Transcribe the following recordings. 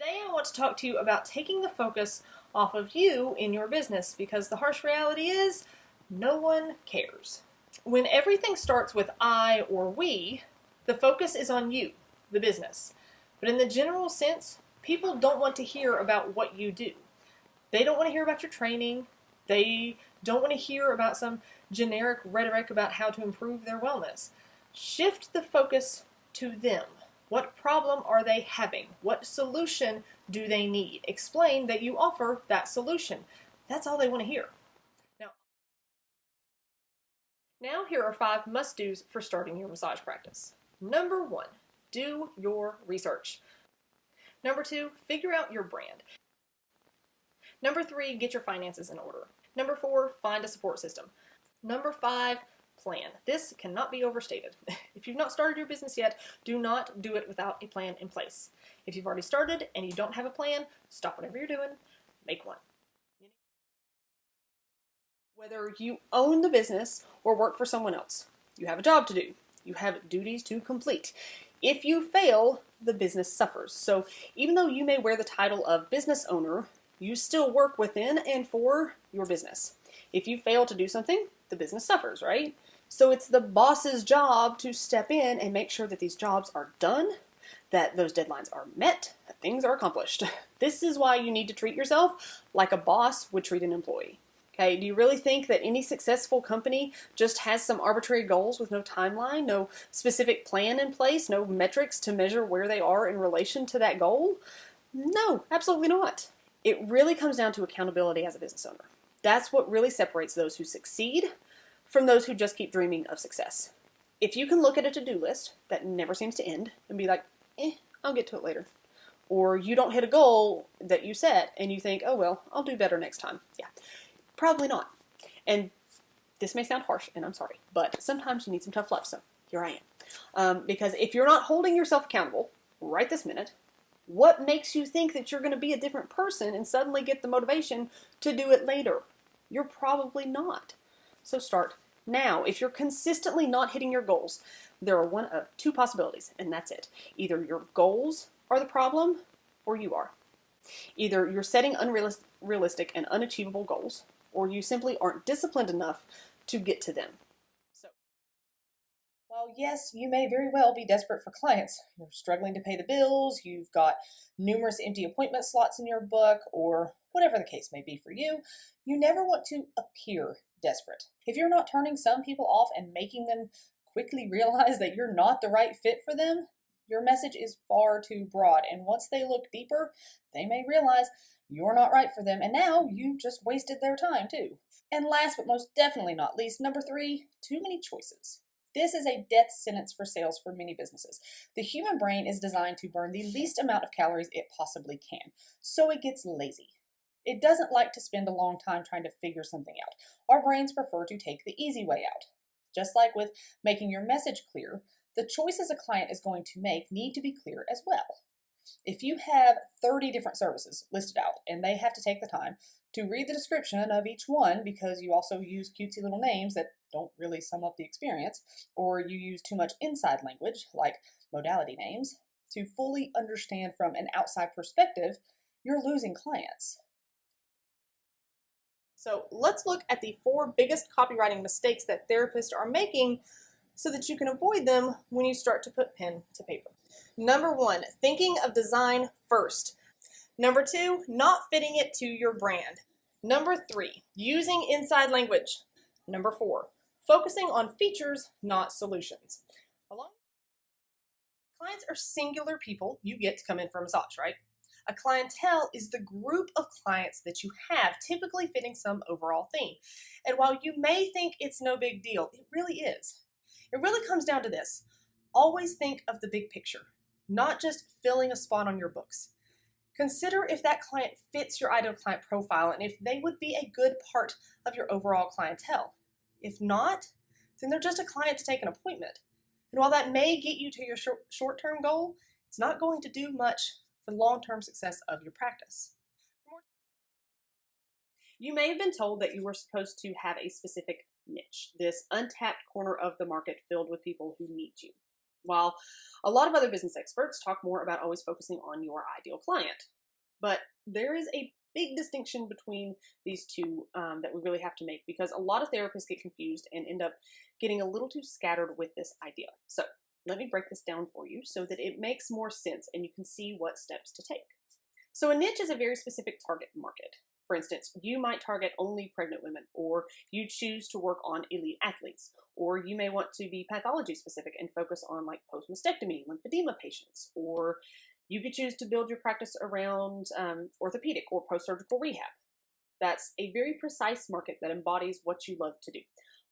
Today I want to talk to you about taking the focus off of you in your business because the harsh reality is no one cares. When everything starts with I or we, the focus is on you, the business. But in the general sense, people don't want to hear about what you do. They don't want to hear about your training. They don't want to hear about some generic rhetoric about how to improve their wellness. Shift the focus to them. What problem are they having? What solution do they need? Explain that you offer that solution. That's all they want to hear. Now here are 5 must-dos for starting your massage practice. Number 1, do your research. Number 2, figure out your brand. Number 3, get your finances in order. Number 4, find a support system. Number 5, plan. This cannot be overstated. If you've not started your business yet, do not do it without a plan in place. If you've already started and you don't have a plan, stop whatever you're doing, make one. Whether you own the business or work for someone else, you have a job to do. You have duties to complete. If you fail, the business suffers. So even though you may wear the title of business owner, you still work within and for your business. If you fail to do something, the business suffers, right? So it's the boss's job to step in and make sure that these jobs are done, that those deadlines are met, that things are accomplished. This is why you need to treat yourself like a boss would treat an employee. Okay, do you really think that any successful company just has some arbitrary goals with no timeline, no specific plan in place, no metrics to measure where they are in relation to that goal? No, absolutely not. It really comes down to accountability as a business owner. That's what really separates those who succeed from those who just keep dreaming of success. If you can look at a to-do list that never seems to end and be like, I'll get to it later. Or you don't hit a goal that you set and you think, oh well, I'll do better next time. Yeah, probably not. And this may sound harsh, and I'm sorry, but sometimes you need some tough love, so here I am. Because if you're not holding yourself accountable right this minute, what makes you think that you're going to be a different person and suddenly get the motivation to do it later? You're probably not. So start now. If you're consistently not hitting your goals, there are one of 2 possibilities, and that's it. Either your goals are the problem, or you are. Either you're setting unrealistic and unachievable goals, or you simply aren't disciplined enough to get to them. So, while yes, you may very well be desperate for clients, you're struggling to pay the bills, you've got numerous empty appointment slots in your book, or whatever the case may be for you, you never want to appear desperate. If you're not turning some people off and making them quickly realize that you're not the right fit for them, your message is far too broad. And once they look deeper, they may realize you're not right for them. And now you've just wasted their time too. And last but most definitely not least, number 3, too many choices. This is a death sentence for sales for many businesses. The human brain is designed to burn the least amount of calories it possibly can, so it gets lazy. It doesn't like to spend a long time trying to figure something out. Our brains prefer to take the easy way out. Just like with making your message clear, the choices a client is going to make need to be clear as well. If you have 30 different services listed out and they have to take the time to read the description of each one because you also use cutesy little names that don't really sum up the experience, or you use too much inside language like modality names to fully understand from an outside perspective, you're losing clients. So let's look at the 4 biggest copywriting mistakes that therapists are making so that you can avoid them when you start to put pen to paper. Number 1, thinking of design first. Number 2, not fitting it to your brand. Number 3, using inside language. Number 4, focusing on features, not solutions. Clients are singular people you get to come in for a massage, right? A clientele is the group of clients that you have, typically fitting some overall theme. And while you may think it's no big deal, it really is. It really comes down to this. Always think of the big picture, not just filling a spot on your books. Consider if that client fits your ideal client profile and if they would be a good part of your overall clientele. If not, then they're just a client to take an appointment. And while that may get you to your short-term goal, it's not going to do much for the long-term success of your practice. You may have been told that you were supposed to have a specific niche, this untapped corner of the market filled with people who need you. While a lot of other business experts talk more about always focusing on your ideal client. But there is a big distinction between these two that we really have to make, because a lot of therapists get confused and end up getting a little too scattered with this idea. So let me break this down for you so that it makes more sense and you can see what steps to take. So a niche is a very specific target market. For instance, you might target only pregnant women, or you choose to work on elite athletes, or you may want to be pathology specific and focus on like post-mastectomy, lymphedema patients, or you could choose to build your practice around orthopedic or post-surgical rehab. That's a very precise market that embodies what you love to do.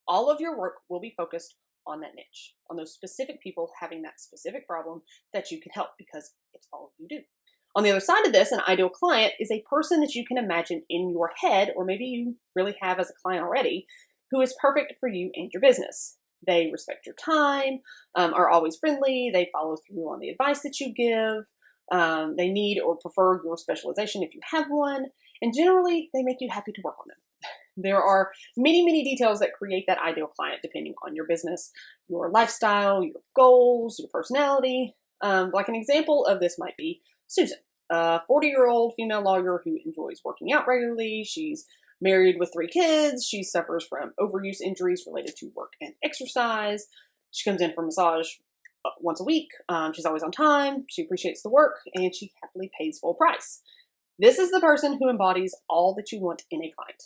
All of your work will be focused on that niche, on those specific people having that specific problem that you can help, because it's all you do. On the other side of this, an ideal client is a person that you can imagine in your head, or maybe you really have as a client already, who is perfect for you and your business. They respect your time, are always friendly, they follow through on the advice that you give, they need or prefer your specialization if you have one, and generally they make you happy to work on them. There are many, many details that create that ideal client depending on your business, your lifestyle, your goals, your personality. Like an example of this might be Susan, a 40-year-old female lawyer who enjoys working out regularly. She's married with 3 kids. She suffers from overuse injuries related to work and exercise. She comes in for massage once a week. She's always on time. She appreciates the work, and she happily pays full price. This is the person who embodies all that you want in a client.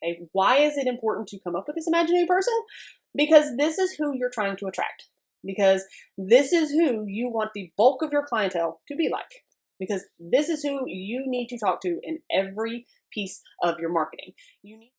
Okay, why is it important to come up with this imaginary person? Because this is who you're trying to attract. Because this is who you want the bulk of your clientele to be like. Because this is who you need to talk to in every piece of your marketing. You need